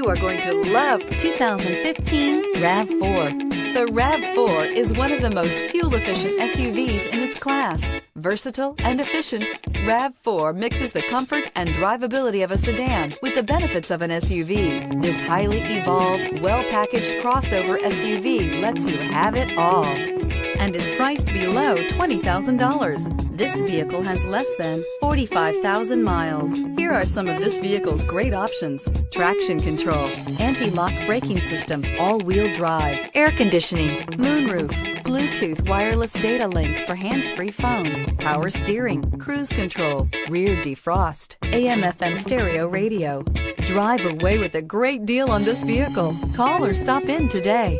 You are going to love 2015 RAV4. The RAV4 is one of the most fuel-efficient SUVs in its class. Versatile and efficient, RAV4 mixes the comfort and drivability of a sedan with the benefits of an SUV. This highly evolved, well-packaged crossover SUV lets you have it all and is priced below $20,000. This vehicle has less than 45,000 miles. Here are some of this vehicle's great options: traction control, anti-lock braking system, all-wheel drive, air conditioning, moonroof, Bluetooth wireless data link for hands-free phone, power steering, cruise control, rear defrost, AM/FM stereo radio. Drive away with a great deal on this vehicle. Call or stop in today.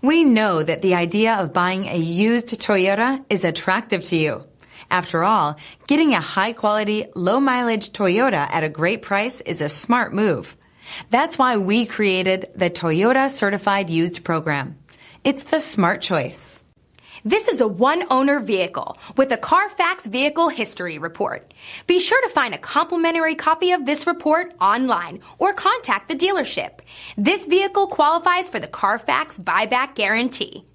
We know that the idea of buying a used Toyota is attractive to you. After all, getting a high-quality, low-mileage Toyota at a great price is a smart move. That's why we created the Toyota Certified Used Program. It's the smart choice. This is a one-owner vehicle with a Carfax Vehicle History Report. Be sure to find a complimentary copy of this report online or contact the dealership. This vehicle qualifies for the Carfax Buyback Guarantee.